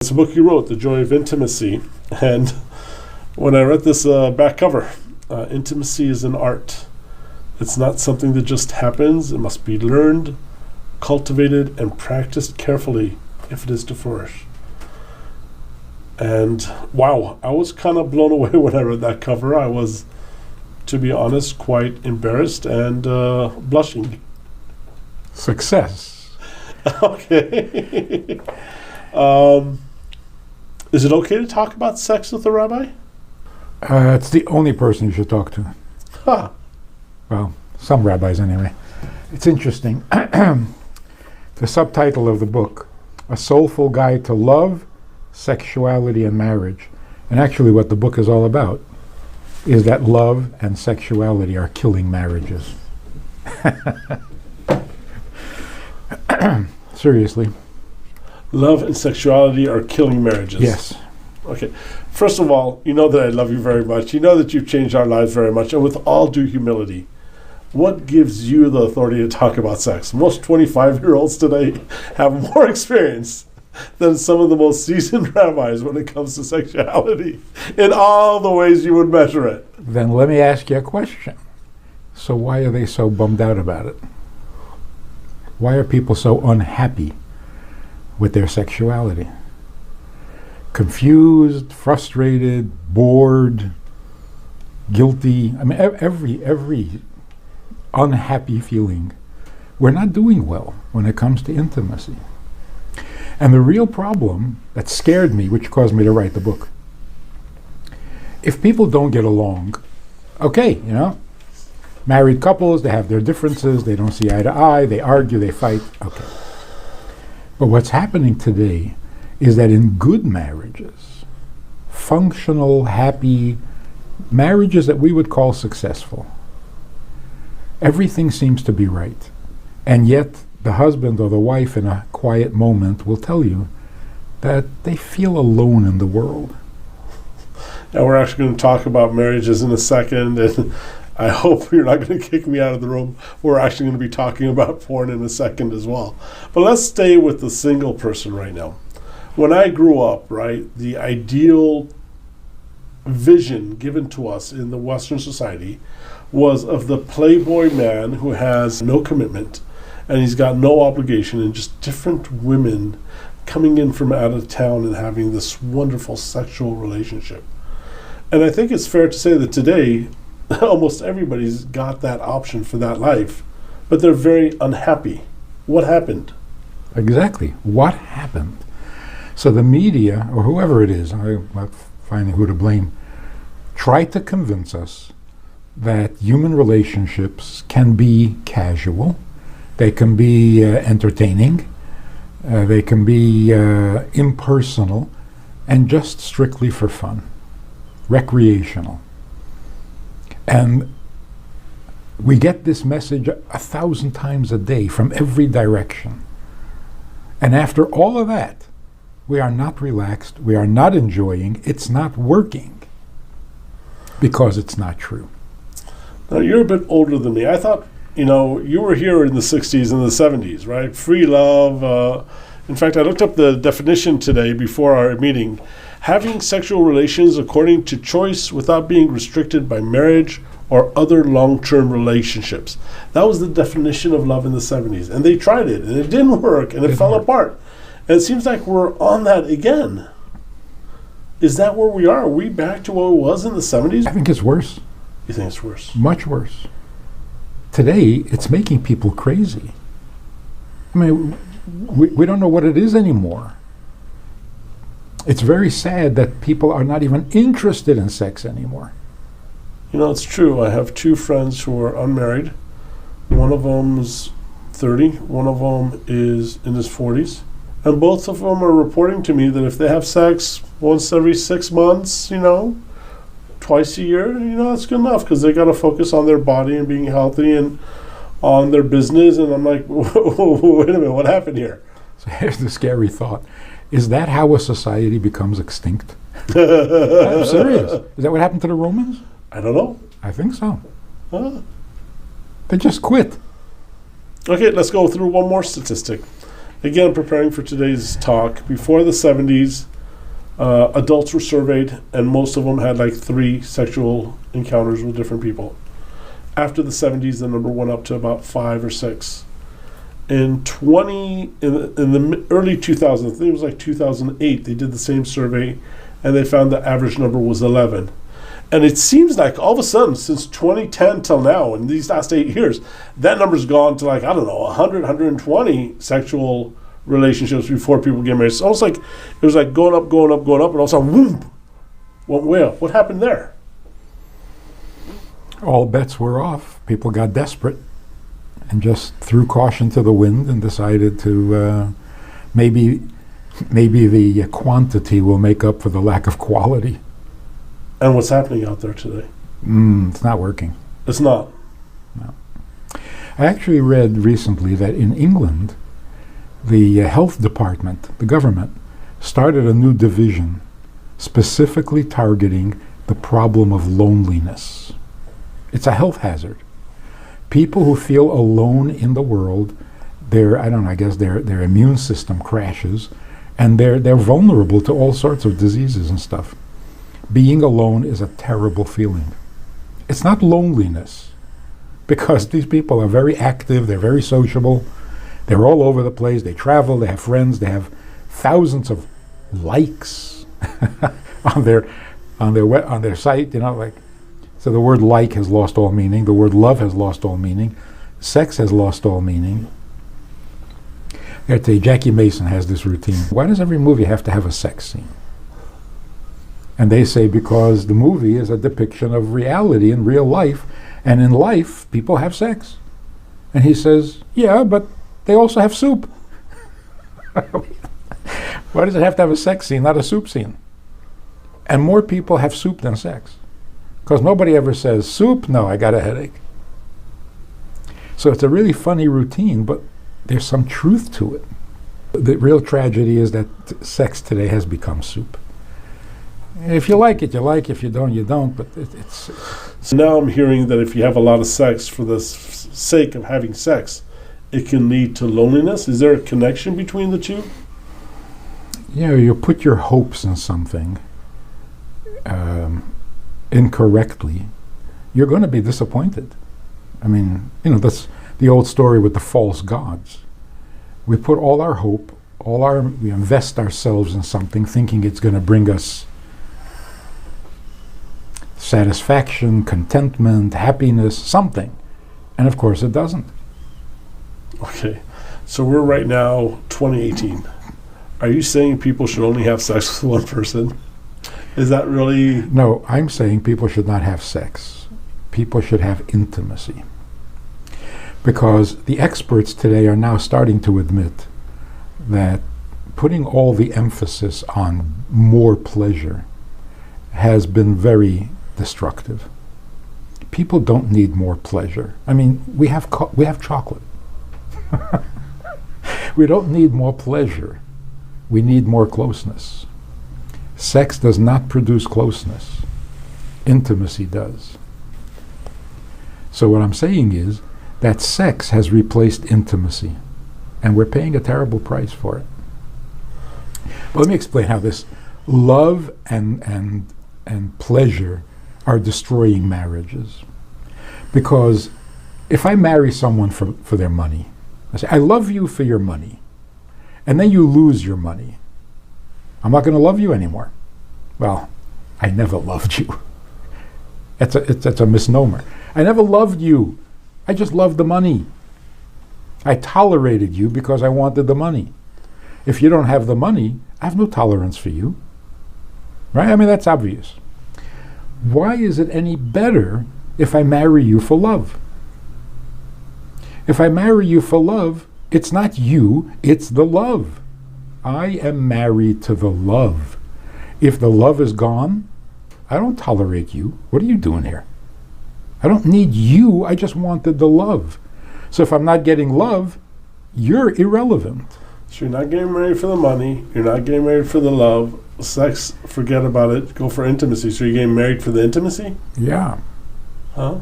It's a book you wrote, The Joy of Intimacy, and when I read this back cover, intimacy is an art. It's not something that just happens. It must be learned, cultivated, and practiced carefully if it is to flourish. And wow, I was kind of blown away when I read that cover. I was, to be honest, quite embarrassed and blushing. Success. Okay. Is it okay to talk about sex with a rabbi? It's the only person you should talk to. Huh. Well, some rabbis anyway. It's interesting. The subtitle of the book, A Soulful Guide to Love, Sexuality, and Marriage. And actually what the book is all about is that love and sexuality are killing marriages. Seriously. Love and sexuality are killing marriages. Yes. Okay. First of all, you know that I love you very much. You know that you've changed our lives very much. And with all due humility, what gives you the authority to talk about sex? Most 25-year-olds today have more experience than some of the most seasoned rabbis when it comes to sexuality in all the ways you would measure it. Then let me ask you a question. So why are they so bummed out about it? Why are people so unhappy with their sexuality? Confused, frustrated, bored, guilty. I mean, every unhappy feeling. We're not doing well when it comes to intimacy. And the real problem that scared me, which caused me to write the book, if people don't get along, okay, you know, married couples, they have their differences, they don't see eye to eye, they argue, they fight, okay. But what's happening today is that in good marriages, functional, happy marriages that we would call successful, everything seems to be right. And yet the husband or the wife in a quiet moment will tell you that they feel alone in the world. Now we're actually going to talk about marriages in a second, and I hope you're not going to kick me out of the room. We're actually going to be talking about porn in a second as well. But let's stay with the single person right now. When I grew up, right, the ideal vision given to us in the Western society was of the playboy man who has no commitment and he's got no obligation, and just different women coming in from out of town and having this wonderful sexual relationship. And I think it's fair to say that today almost everybody's got that option for that life, but they're very unhappy. What happened? Exactly. What happened? So the media, or whoever it is, I'm not finding who to blame, tried to convince us that human relationships can be casual, they can be entertaining, they can be impersonal, and just strictly for fun, recreational. And we get this message 1,000 times a day from every direction. And after all of that, we are not relaxed, we are not enjoying, it's not working, because it's not true. Now, you're a bit older than me. I thought, you know, you were here in the 60s and the 70s, right? Free love. In fact, I looked up the definition today before our meeting. Having sexual relations according to choice without being restricted by marriage or other long-term relationships. That was the definition of love in the 70s. And they tried it, and it didn't work, and it fell apart. And it seems like we're on that again. Is that where we are? Are we back to what it was in the 70s? I think it's worse. You think it's worse? Much worse. Today, it's making people crazy. I mean, we don't know what it is anymore. It's very sad that people are not even interested in sex anymore. You know, it's true. I have two friends who are unmarried. One of them's 30, one of them is in his 40s. And both of them are reporting to me that if they have sex once every 6 months, you know, twice a year, you know, that's good enough, because they got to focus on their body and being healthy and on their business. And I'm like, wait a minute, what happened here? So here's the scary thought. Is that how a society becomes extinct? I'm serious. Is that what happened to the Romans? I don't know. I think so. They just quit. Okay, let's go through one more statistic. again, preparing for today's talk, before the 70s, adults were surveyed, and most of them had like 3 sexual encounters with different people. After the 70s, the number went up to about 5 or 6. In the early 2000s, I think it was like 2008, they did the same survey, and they found the average number was 11. And it seems like all of a sudden, since 2010 till now, in these last 8 years, that number's gone to like, I don't know, 100, 120 sexual relationships before people get married. It's almost like it was like going up, and all of a sudden, whoom, went way up. What happened there? All bets were off. People got desperate and just threw caution to the wind and decided to maybe the quantity will make up for the lack of quality. And what's happening out there today? It's not working. It's not. No. I actually read recently that in England, the health department, the government, started a new division specifically targeting the problem of loneliness. It's a health hazard. People who feel alone in the world, their immune system crashes, and they're vulnerable to all sorts of diseases and stuff. Being alone is a terrible feeling. It's not loneliness, because these people are very active, they're very sociable, they're all over the place, they travel, they have friends, they have thousands of likes on their site, so the word like has lost all meaning, the word love has lost all meaning, sex has lost all meaning. Jackie Mason has this routine. Why does every movie have to have a sex scene? And they say because the movie is a depiction of reality in real life, and in life, people have sex. And he says, yeah, but they also have soup. Why does it have to have a sex scene, not a soup scene? And more people have soup than sex. Because nobody ever says, soup? No, I got a headache. So it's a really funny routine, but there's some truth to it. The real tragedy is that sex today has become soup. If you like it, you like. If you don't, you don't. But it's. So now I'm hearing that if you have a lot of sex for the sake of having sex, it can lead to loneliness. Is there a connection between the two? You put your hopes in something incorrectly, you're going to be disappointed. I mean, that's the old story with the false gods. We put all our hope, we invest ourselves in something thinking it's going to bring us satisfaction, contentment, happiness, something. And of course it doesn't. Okay. So we're right now 2018. Are you saying people should only have sex with one person? Is that really... No, I'm saying people should not have sex. People should have intimacy. Because the experts today are now starting to admit that putting all the emphasis on more pleasure has been very destructive. People don't need more pleasure. I mean, we have chocolate. We don't need more pleasure. We need more closeness. Sex does not produce closeness. Intimacy does. So what I'm saying is that sex has replaced intimacy, and we're paying a terrible price for it. But let me explain how this love and pleasure are destroying marriages. Because if I marry someone for their money, I say, I love you for your money, and then you lose your money, I'm not going to love you anymore. Well, I never loved you. It's a misnomer. I never loved you. I just loved the money. I tolerated you because I wanted the money. If you don't have the money, I have no tolerance for you. Right? I mean, that's obvious. Why is it any better if I marry you for love? If I marry you for love, it's not you, it's the love. I am married to the love. If the love is gone, I don't tolerate you. What are you doing here? I don't need you, I just wanted the love. So if I'm not getting love, you're irrelevant. So you're not getting married for the money, you're not getting married for the love, sex, forget about it, go for intimacy. So you're getting married for the intimacy? Yeah. Huh?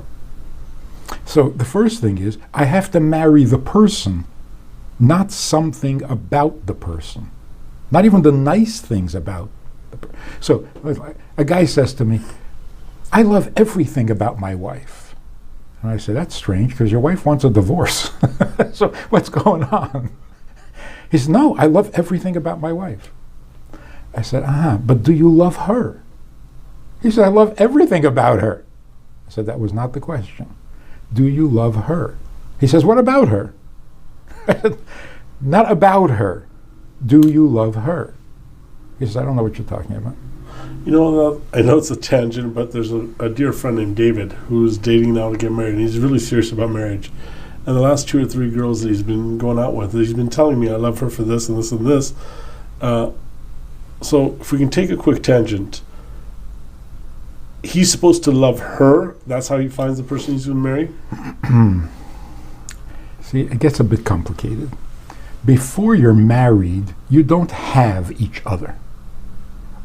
So the first thing is, I have to marry the person not something about the person, not even the nice things about the person. So a guy says to me, I love everything about my wife. And I say, that's strange, because your wife wants a divorce. So what's going on? He says, no, I love everything about my wife. I said, but do you love her? He said, I love everything about her. I said, that was not the question. Do you love her? He says, what about her? I said, not about her. Do you love her? He says, I don't know what you're talking about. You know, I know it's a tangent, but there's a dear friend named David who's dating now to get married, and he's really serious about marriage. And the last 2 or 3 girls that he's been going out with, he's been telling me, I love her for this and this and this. So if we can take a quick tangent, he's supposed to love her. That's how he finds the person he's going to marry? See, it gets a bit complicated. Before you're married, you don't have each other.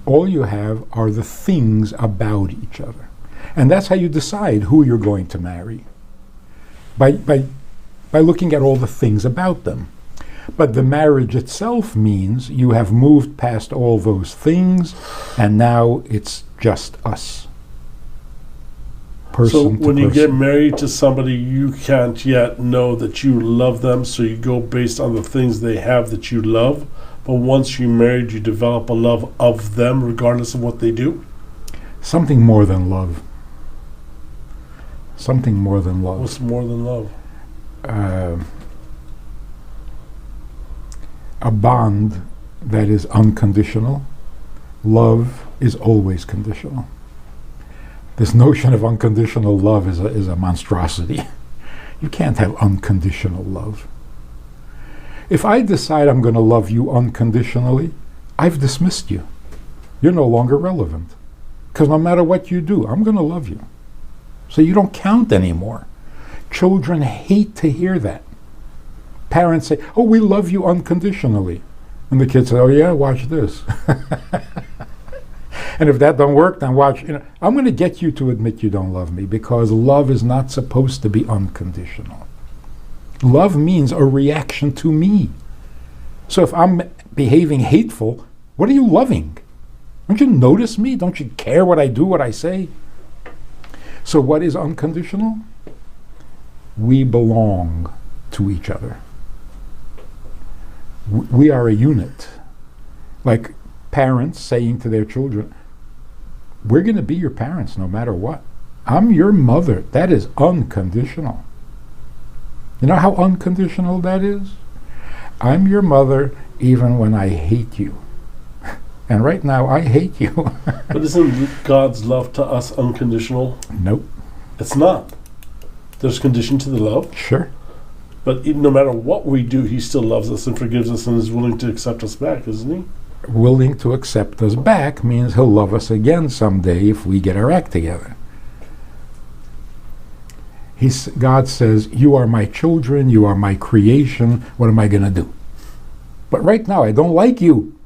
All you have are the things about each other. And that's how you decide who you're going to marry. By looking at all the things about them. But the marriage itself means you have moved past all those things, and now it's just us. So when you get married to somebody, you can't yet know that you love them, so you go based on the things they have that you love. But once you're married, you develop a love of them regardless of what they do? Something more than love. Something more than love. What's more than love? A bond that is unconditional. Love is always conditional. This notion of unconditional love is a monstrosity. You can't have unconditional love. If I decide I'm going to love you unconditionally, I've dismissed you. You're no longer relevant. Because no matter what you do, I'm going to love you. So you don't count anymore. Children hate to hear that. Parents say, oh, we love you unconditionally. And the kids say, oh yeah, watch this. And if that don't work, then watch. I'm going to get you to admit you don't love me, because love is not supposed to be unconditional. Love means a reaction to me. So if I'm behaving hateful, what are you loving? Don't you notice me? Don't you care what I do, what I say? So what is unconditional? We belong to each other. We are a unit. Like parents saying to their children, we're going to be your parents no matter what. I'm your mother. That is unconditional. You know how unconditional that is? I'm your mother even when I hate you. And right now I hate you. But isn't God's love to us unconditional? Nope. It's not. There's condition to the love. Sure. But no matter what we do, he still loves us and forgives us and is willing to accept us back, isn't he? Willing to accept us back means he'll love us again someday if we get our act together. God says, you are my children, you are my creation, what am I going to do? But right now I don't like you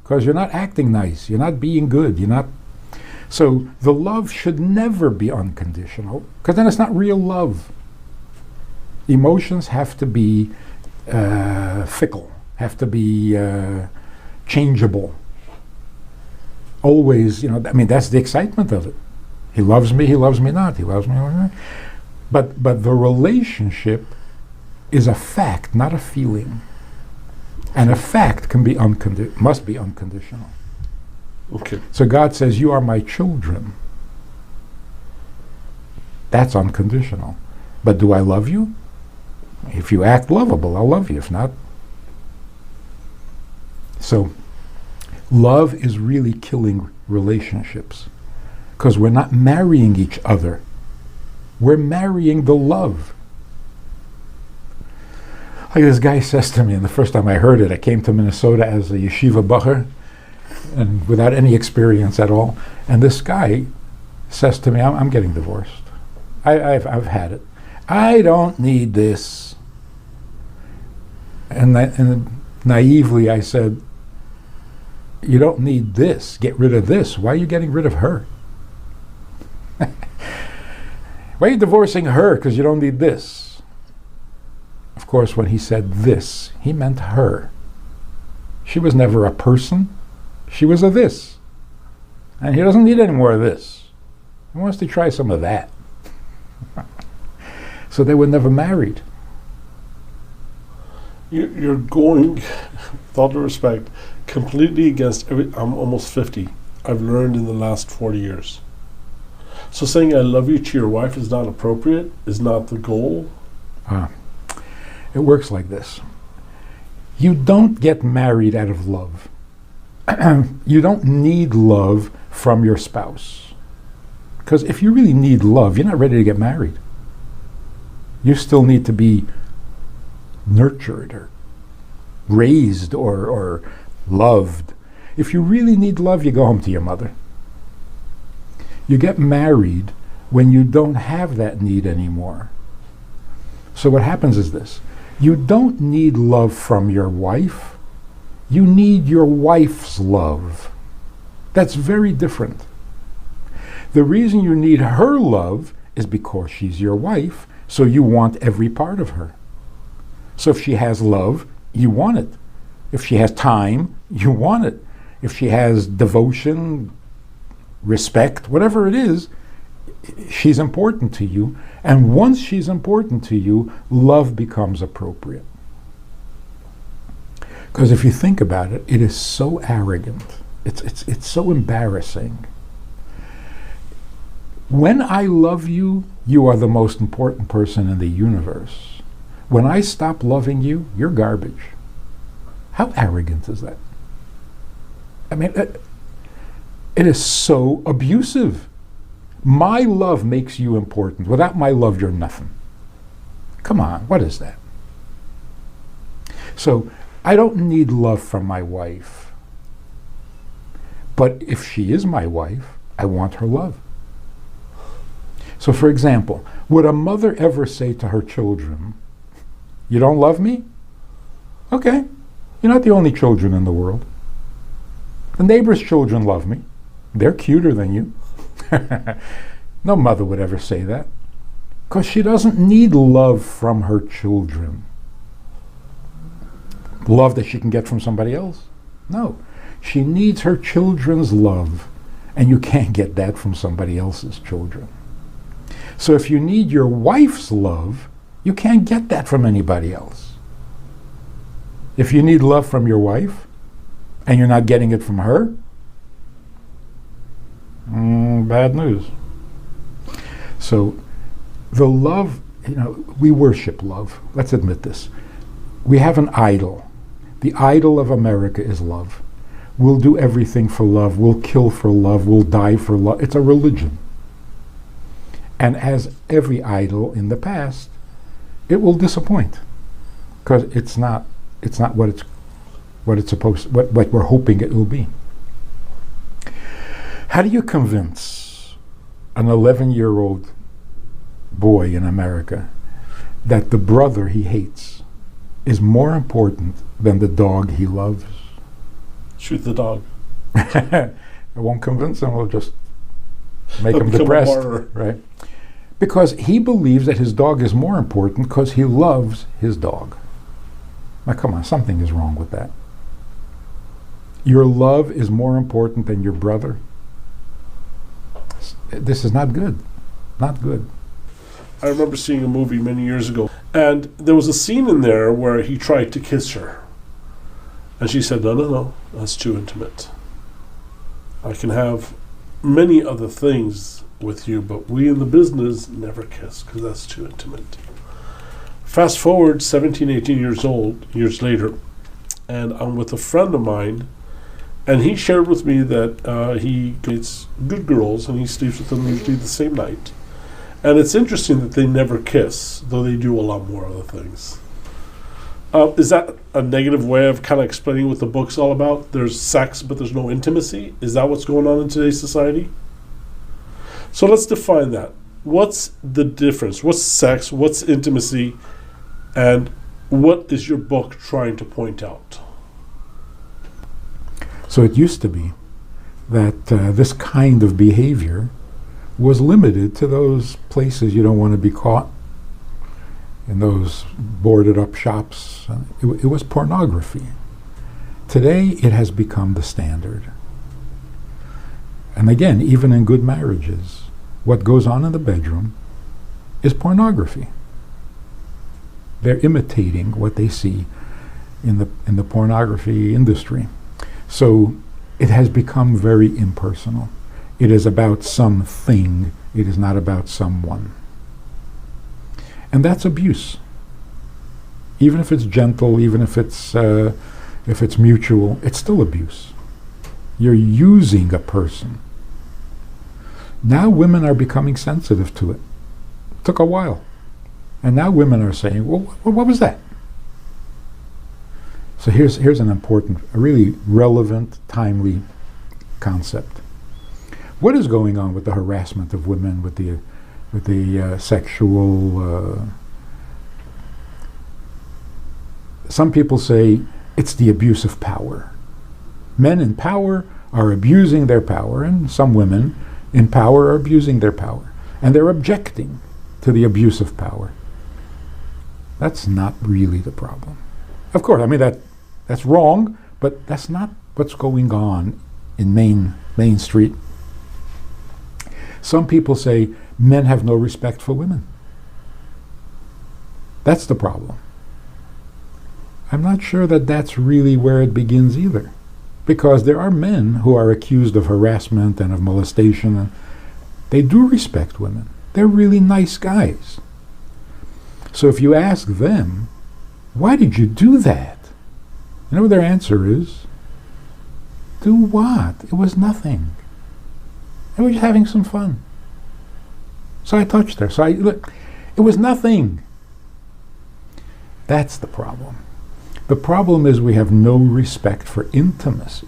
because you're not acting nice, you're not being good, you're not... So the love should never be unconditional, because then it's not real love. Emotions have to be fickle, have to be changeable. Always, that's the excitement of it. He loves me not, he loves me not. But the relationship is a fact, not a feeling. And a fact must be unconditional. Okay. So God says, you are my children. That's unconditional. But do I love you? If you act lovable, I'll love you. If not. So love is really killing relationships, because we're not marrying each other. We're marrying the love. Like this guy says to me, and the first time I heard it, I came to Minnesota as a yeshiva bacher, and without any experience at all. And this guy says to me, I'm getting divorced. I've had it. I don't need this. And naively I said, you don't need this. Get rid of this. Why are you getting rid of her? Why are you divorcing her? Because you don't need this. Of course, when he said this, he meant her. She was never a person. She was a this. And he doesn't need any more of this. He wants to try some of that. So they were never married. You're going, with all due respect, completely against I'm almost 50. I've learned in the last 40 years. So saying I love you to your wife is not appropriate, is not the goal. It works like this. You don't get married out of love. You don't need love from your spouse. Because if you really need love, you're not ready to get married. You still need to be nurtured or raised or loved. If you really need love, you go home to your mother. You get married when you don't have that need anymore. So what happens is this. You don't need love from your wife. You need your wife's love. That's very different. The reason you need her love is because she's your wife, so you want every part of her. So if she has love, you want it. If she has time, you want it. If she has devotion, respect, whatever it is, she's important to you. And once she's important to you, love becomes appropriate. Because if you think about it, it is so arrogant. It's so embarrassing. When I love you, you are the most important person in the universe. When I stop loving you, you're garbage. How arrogant is that? I mean, it is so abusive. My love makes you important. Without my love, you're nothing. Come on, what is that? So, I don't need love from my wife. But if she is my wife, I want her love. So, for example, would a mother ever say to her children, "You don't love me? Okay, you're not the only children in the world. The neighbor's children love me. They're cuter than you." No mother would ever say that, because she doesn't need love from her children. Love that she can get from somebody else? No. She needs her children's love, and you can't get that from somebody else's children. So if you need your wife's love, you can't get that from anybody else. If you need love from your wife, and you're not getting it from her, bad news. So the love, we worship love. Let's admit this. We have an idol. The idol of America is love. We'll do everything for love. We'll kill for love. We'll die for love. It's a religion. And as every idol in the past, it will disappoint, because it's not what we're hoping it will be. How do you convince an 11-year-old boy in America that the brother he hates is more important than the dog he loves? Shoot the dog. It won't convince him. We'll just make him depressed, right? Because he believes that his dog is more important because he loves his dog. Now, come on, something is wrong with that. Your love is more important than your brother. This is not good. Not good. I remember seeing a movie many years ago, and there was a scene in there where he tried to kiss her. And she said, no, that's too intimate. I can have many other things with you, but we in the business never kiss because that's too intimate. Fast forward 17, 18 years later, and I'm with a friend of mine, and he shared with me that he gets good girls and he sleeps with them usually the same night. And it's interesting that they never kiss, though they do a lot more other things. Is that a negative way of kind of explaining what the book's all about? There's sex, but there's no intimacy? Is that what's going on in today's society? So let's define that. What's the difference? What's sex? What's intimacy? And what is your book trying to point out? So it used to be that this kind of behavior was limited to those places you don't want to be caught. in those boarded up shops. It was pornography. Today it has become the standard. And again, even in good marriages, what goes on in the bedroom is pornography. They're imitating what they see in the pornography industry. So it has become very impersonal. It is about something. It is not about someone. And that's abuse. Even if it's gentle, even if it's mutual, it's still abuse. You're using a person. Now women are becoming sensitive to it. It took a while. And now women are saying, well, what was that? So here's an important, a really relevant, timely concept. What is going on with the harassment of women, with the sexual? Some people say it's the abuse of power. Men in power are abusing their power, and some women in power are abusing their power, and they're objecting to the abuse of power. That's not really the problem. Of course, I mean that's wrong, but that's not what's going on in Main Street. Some people say men have no respect for women. That's the problem. I'm not sure that that's really where it begins either, because there are men who are accused of harassment and of molestation, and they do respect women. They're really nice guys. So if you ask them, why did you do that? You know what their answer is? Do what? It was nothing. I was just having some fun. So I touched her. Look, it was nothing. That's the problem. The problem is we have no respect for intimacy.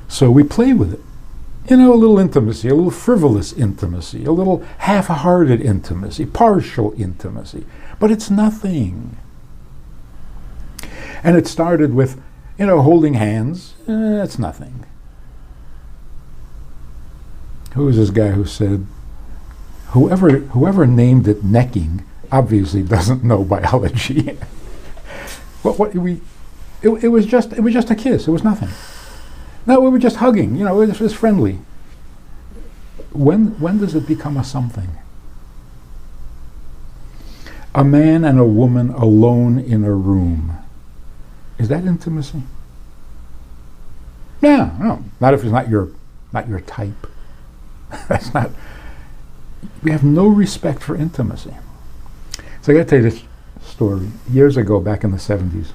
So we play with it. You know, a little intimacy, a little frivolous intimacy, a little half-hearted intimacy, partial intimacy. But it's nothing. And it started with, holding hands. It's nothing. Who was this guy who said, whoever named it necking obviously doesn't know biology. It was just a kiss. It was nothing. No, we were just hugging. It was friendly. When does it become a something? A man and a woman alone in a room. Is that intimacy? No, not if it's not your type. That's not. We have no respect for intimacy. So I got to tell you this story. Years ago, back in the 70s,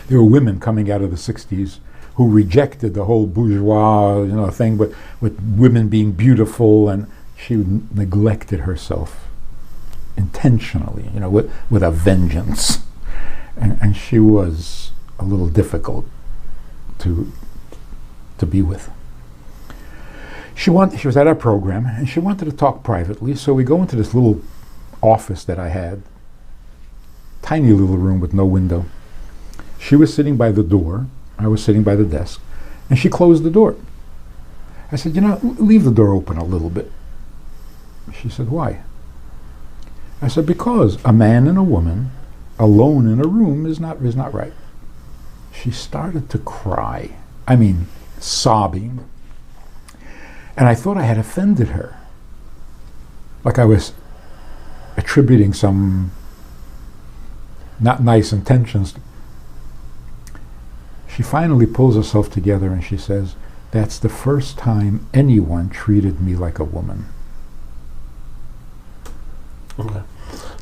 there were women coming out of the 60s who rejected the whole bourgeois, thing with women being beautiful, and she neglected herself intentionally, with a vengeance, and she was a little difficult to be with. She was at our program, and she wanted to talk privately, so we go into this little office that I had, tiny little room with no window. She was sitting by the door, I was sitting by the desk, and she closed the door. I said, leave the door open a little bit. She said, why? I said, because a man and a woman alone in a room is not right. She started to cry. I mean, sobbing. And I thought I had offended her. Like I was attributing some not nice intentions. She finally pulls herself together and she says, that's the first time anyone treated me like a woman. Okay.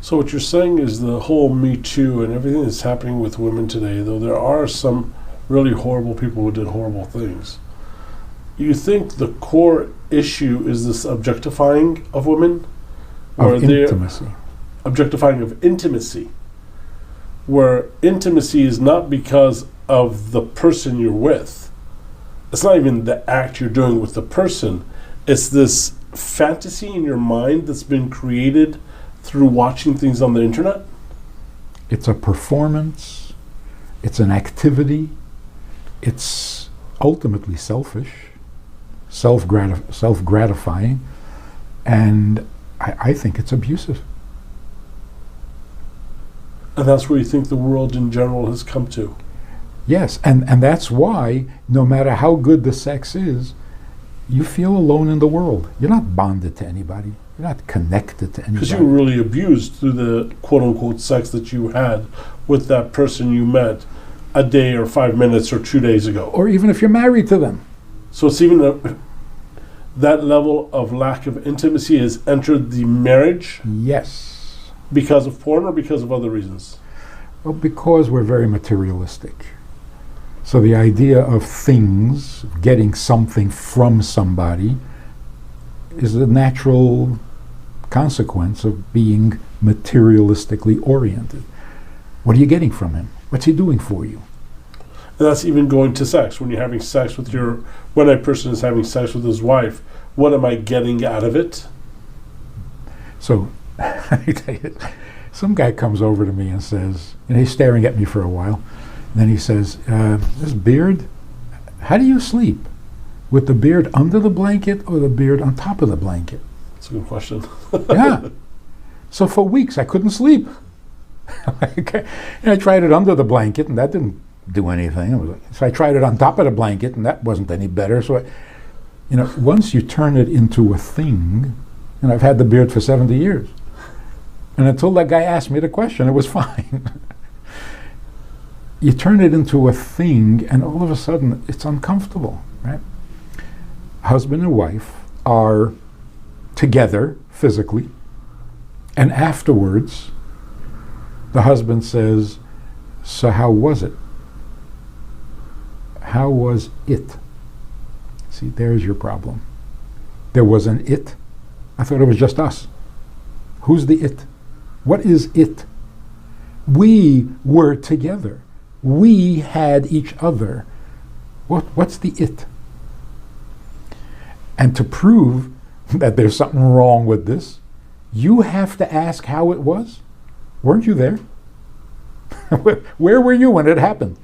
So what you're saying is the whole Me Too and everything that's happening with women today, though there are some really horrible people who did horrible things, you think the core issue is this objectifying of women? Of intimacy. Objectifying of intimacy. Where intimacy is not because of the person you're with. It's not even the act you're doing with the person. It's this fantasy in your mind that's been created through watching things on the internet. It's a performance. It's an activity. It's ultimately selfish, self-gratifying, and I think it's abusive. And that's where you think the world in general has come to. Yes, and that's why no matter how good the sex is, you feel alone in the world. You're not bonded to anybody. You're not connected to anybody. Because you were really abused through the quote-unquote sex that you had with that person you met a day or 5 minutes or 2 days ago. Or even if you're married to them. So it's even that level of lack of intimacy has entered the marriage Yes. because of porn or because of other reasons? Well, because we're very materialistic. So the idea of things, getting something from somebody, is a natural consequence of being materialistically oriented. What are you getting from him? What's he doing for you? And that's even going to sex. When you're having sex with when a person is having sex with his wife, what am I getting out of it? So, I tell you, some guy comes over to me and says, and he's staring at me for a while, and then he says, this beard, how do you sleep? With the beard under the blanket or the beard on top of the blanket? That's a good question. Yeah. So for weeks I couldn't sleep. Okay. And I tried it under the blanket and that didn't do anything. So I tried it on top of the blanket and that wasn't any better. So, once you turn it into a thing, and I've had the beard for 70 years. And until that guy asked me the question, it was fine. You turn it into a thing and all of a sudden it's uncomfortable, right? Husband and wife are together physically, and afterwards the husband says, so how was it? How was it? See, there's your problem. There was an it. I thought it was just us. Who's the it? What is it? We were together. We had each other. What's the it? And to prove that there's something wrong with this, you have to ask how it was. Weren't you there? Where were you when it happened?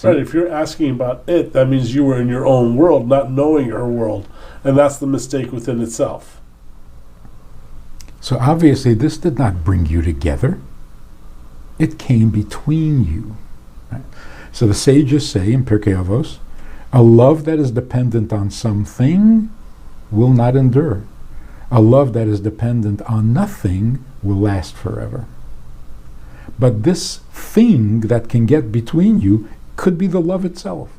Right, if you're asking about it, that means you were in your own world, not knowing your world. And that's the mistake within itself. So obviously this did not bring you together. It came between you. Right? So the sages say in Pirkei Avos, a love that is dependent on something will not endure. A love that is dependent on nothing will last forever. But this thing that can get between you could be the love itself.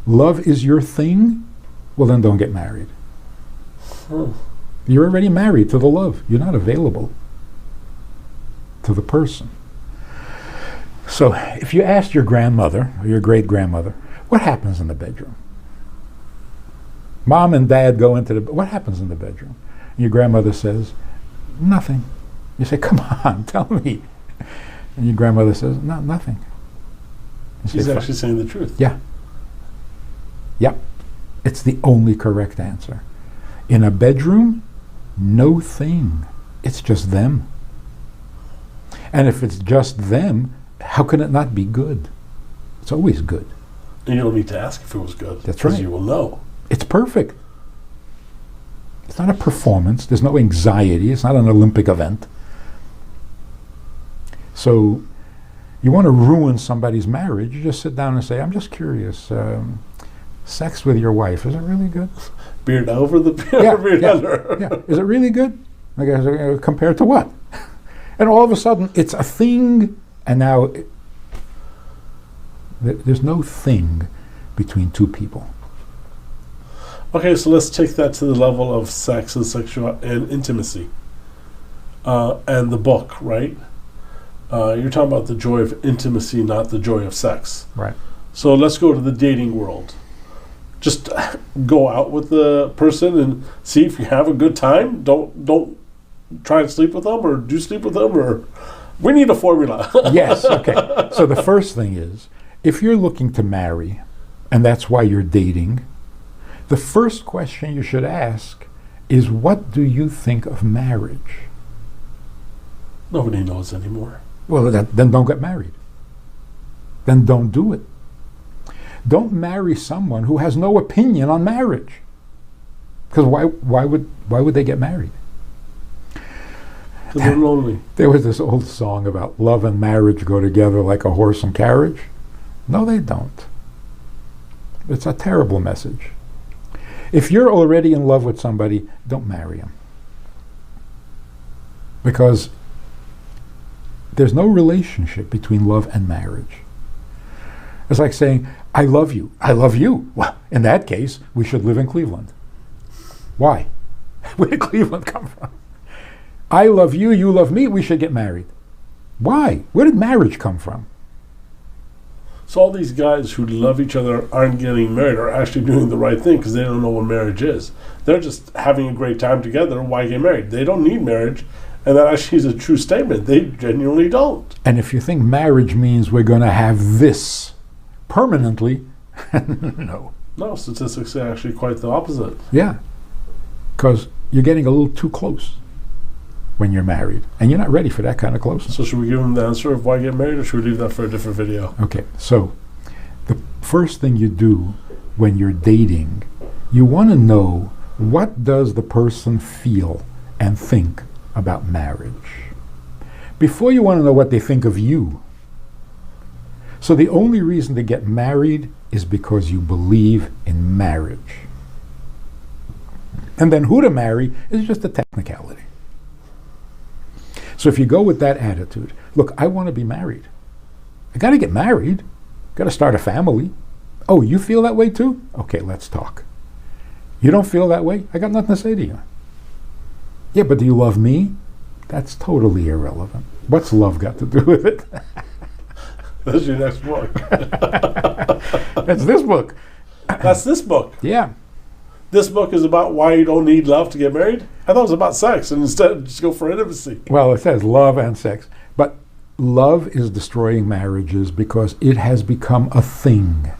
Love is your thing? Well, then don't get married. You're already married to the love. You're not available to the person. So if you asked your grandmother or your great-grandmother, what happens in the bedroom? Mom and dad go into what happens in the bedroom? And your grandmother says, nothing. You say, come on, tell me. And your grandmother says, no, nothing. She's actually saying the truth. Yeah. Yep. It's the only correct answer. In a bedroom, no thing. It's just them. And if it's just them, how can it not be good? It's always good. And you don't need to ask if it was good. That's right. Because you will know. It's perfect. It's not a performance. There's no anxiety. It's not an Olympic event. So you want to ruin somebody's marriage, you just sit down and say, I'm just curious, sex with your wife, is it really good? Beard over the beard, beard under. Yeah. Is it really good? Like, compared to what? And all of a sudden, it's a thing, and now there's no thing between two people. Okay, so let's take that to the level of sex and sexual and intimacy. And the book, right? You're talking about the joy of intimacy, not the joy of sex. Right. So let's go to the dating world. Just go out with the person and see if you have a good time. Don't try and sleep with them or do sleep with them, or we need a formula. Yes, okay. So the first thing is, if you're looking to marry, and that's why you're dating, the first question you should ask is, what do you think of marriage? Nobody knows anymore. Well, then don't get married. Then don't do it. Don't marry someone who has no opinion on marriage. Because why would they get married? Because they're lonely. There was this old song about love and marriage go together like a horse and carriage. No, they don't. It's a terrible message. If you're already in love with somebody, don't marry him. Because there's no relationship between love and marriage. It's like saying, I love you. I love you. Well, in that case, we should live in Cleveland. Why? Where did Cleveland come from? I love you, you love me, we should get married. Why? Where did marriage come from? So all these guys who love each other aren't getting married are actually doing the right thing because they don't know what marriage is. They're just having a great time together. Why get married? They don't need marriage. And that actually is a true statement. They genuinely don't. And if you think marriage means we're going to have this permanently, no. No, statistics are actually quite the opposite. Yeah. Because you're getting a little too close when you're married. And you're not ready for that kind of closeness. So should we give them the answer of why get married, or should we leave that for a different video? Okay, so the first thing you do when you're dating, you want to know, what does the person feel and think about marriage? Before you want to know what they think of you. So the only reason to get married is because you believe in marriage. And then who to marry is just a technicality. So if you go with that attitude, look, I want to be married. I got to get married. Got to start a family. Oh, you feel that way too? Okay, let's talk. You don't feel that way? I got nothing to say to you. Yeah, but do you love me? That's totally irrelevant. What's love got to do with it? That's your next book. That's this book. That's this book. Yeah. This book is about why you don't need love to get married? I thought it was about sex, and instead just go for intimacy. Well, it says love and sex. But love is destroying marriages because it has become a thing.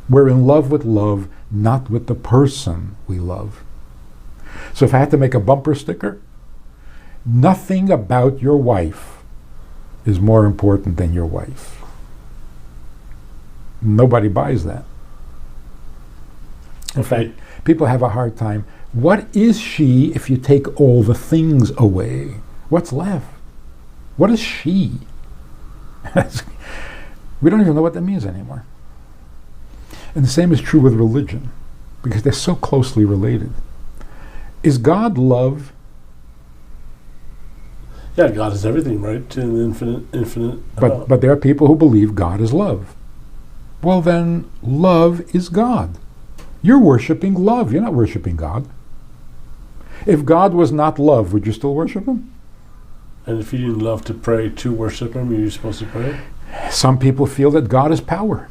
We're in love with love, not with the person we love. So if I had to make a bumper sticker, nothing about your wife is more important than your wife. Nobody buys that. In fact, people have a hard time. What is she if you take all the things away? What's left? What is she? We don't even know what that means anymore. And the same is true with religion, because they're so closely related. Is God love? Yeah, God is everything, right? To an infinite. But there are people who believe God is love. Well, then, love is God. You're worshiping love. You're not worshiping God. If God was not love, would you still worship him? And if you didn't love to pray to worship him, are you supposed to pray? Some people feel that God is power.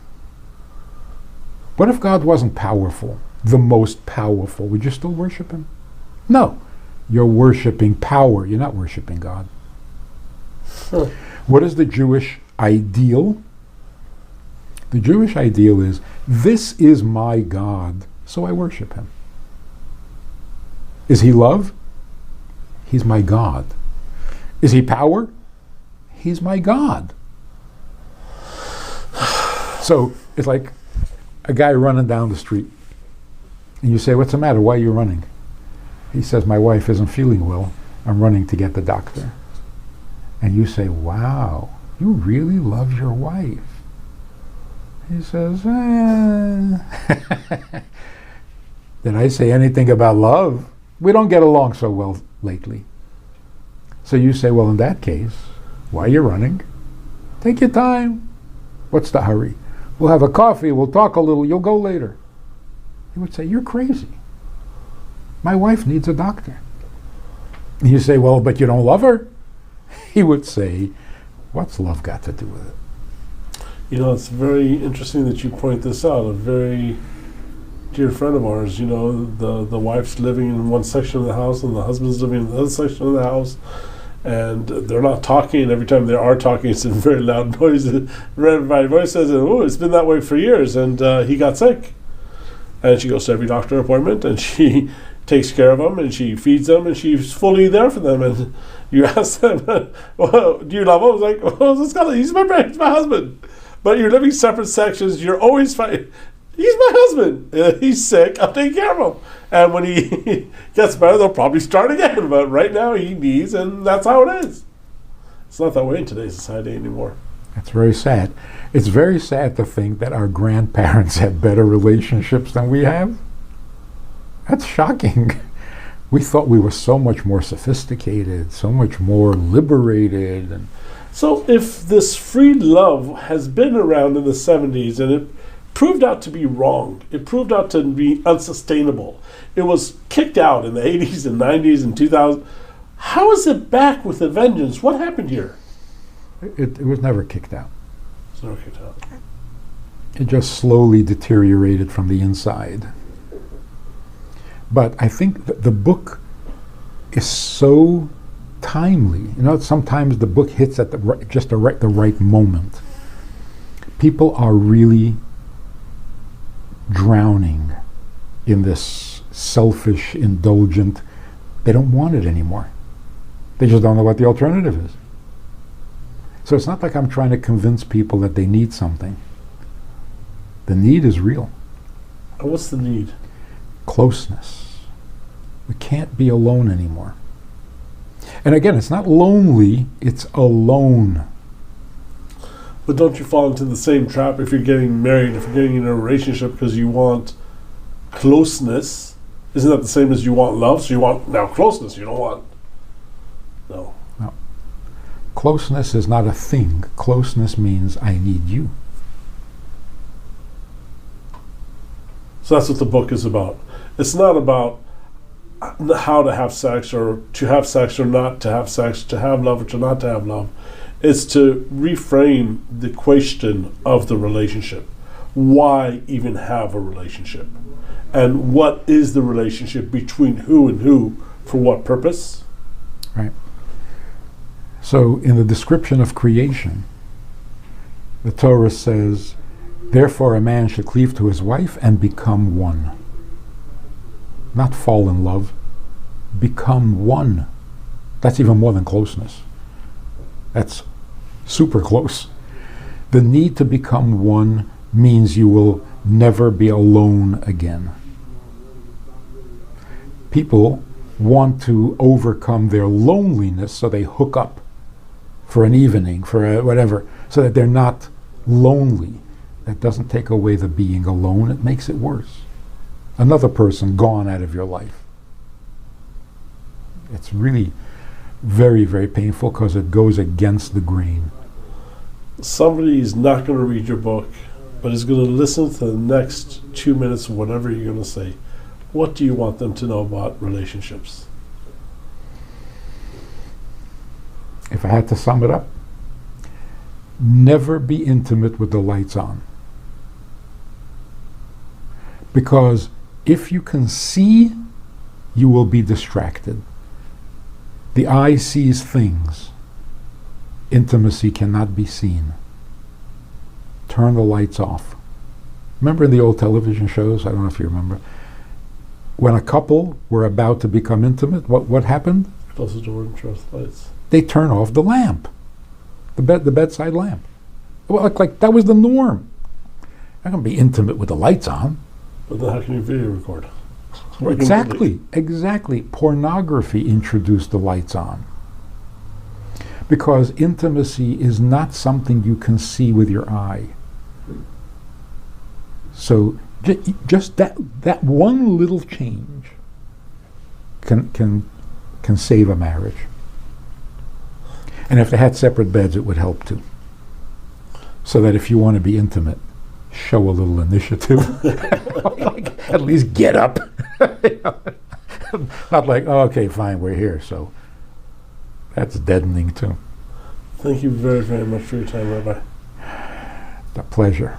What if God wasn't powerful, the most powerful? Would you still worship him? No. You're worshiping power. You're not worshiping God. What is the Jewish ideal? The Jewish ideal is, this is my God, so I worship him. Is he love? He's my God. Is he power? He's my God. So it's like a guy running down the street, and you say, what's the matter? Why are you running? He says, my wife isn't feeling well. I'm running to get the doctor. And you say, wow, you really love your wife. He says, Did I say anything about love? We don't get along so well lately. So you say, well, in that case, why are you running? Take your time. What's the hurry? We'll have a coffee, we'll talk a little, you'll go later. He would say, you're crazy. My wife needs a doctor. And you say, well, but you don't love her? He would say, what's love got to do with it? You know, it's very interesting that you point this out. A very dear friend of ours, you know, the wife's living in one section of the house and the husband's living in the other section of the house, and they're not talking, and every time they are talking, it's in very loud noise. My voice says, oh, it's been that way for years, and he got sick. And she goes to every doctor appointment, and she takes care of them, and she feeds them, and she's fully there for them. And you ask them, well, do you love him? I was like, well, he's my husband. But you're living separate sections. You're always fighting. He's my husband. He's sick. I'll take care of him. And when he gets better, they'll probably start again. But right now, he needs, and that's how it is. It's not that way in today's society anymore. That's very sad. It's very sad to think that our grandparents had better relationships than we have. That's shocking. We thought we were so much more sophisticated, so much more liberated. And so if this free love has been around in the 70s and it proved out to be wrong, it proved out to be unsustainable, it was kicked out in the 80s and 90s and 2000s, how is it back with a vengeance? What happened here? it was never kicked out. It's never kicked out. It just slowly deteriorated from the inside. But I think that the book is so timely. You know, sometimes the book hits at the right moment. People are really drowning in this selfish, indulgent. They don't want it anymore. They just don't know what the alternative is. So it's not like I'm trying to convince people that they need something. The need is real. And what's the need? Closeness. We can't be alone anymore. And again, it's not lonely, it's alone. But don't you fall into the same trap if you're getting married, if you're getting in a relationship because you want closeness? Isn't that the same as you want love? So you want now closeness, you don't want... No. No. Closeness is not a thing. Closeness means I need you. So that's what the book is about. It's not about how to have sex or not to have sex, to have love or to not to have love. It's to reframe the question of the relationship. Why even have a relationship? And what is the relationship between who and who for what purpose? Right. So in the description of creation, the Torah says, therefore a man should cleave to his wife and become one. Not fall in love, become one. That's even more than closeness. That's super close. The need to become one means you will never be alone again. People want to overcome their loneliness, so they hook up for an evening, for whatever, so that they're not lonely. That doesn't take away the being alone, it makes it worse. Another person gone out of your life. It's really very, very painful because it goes against the grain. Somebody is not going to read your book, but is going to listen to the next 2 minutes of whatever you're going to say. What do you want them to know about relationships? If I had to sum it up, never be intimate with the lights on. Because if you can see, you will be distracted. The eye sees things. Intimacy cannot be seen. Turn the lights off. Remember in the old television shows, I don't know if you remember, when a couple were about to become intimate, what happened? Close the door and turn off the lights. They turn off the lamp, the bedside lamp. Well, like that was the norm. I'm going to be intimate with the lights on. But then how can you video record? Exactly. Pornography introduced the lights on. Because intimacy is not something you can see with your eye. So just that one little change can save a marriage. And if they had separate beds, it would help too. So that if you want to be intimate, show a little initiative. Like, at least get up. Not like, oh, okay, fine, we're here. So that's deadening too. Thank you very, very much for your time, Rabbi. A pleasure.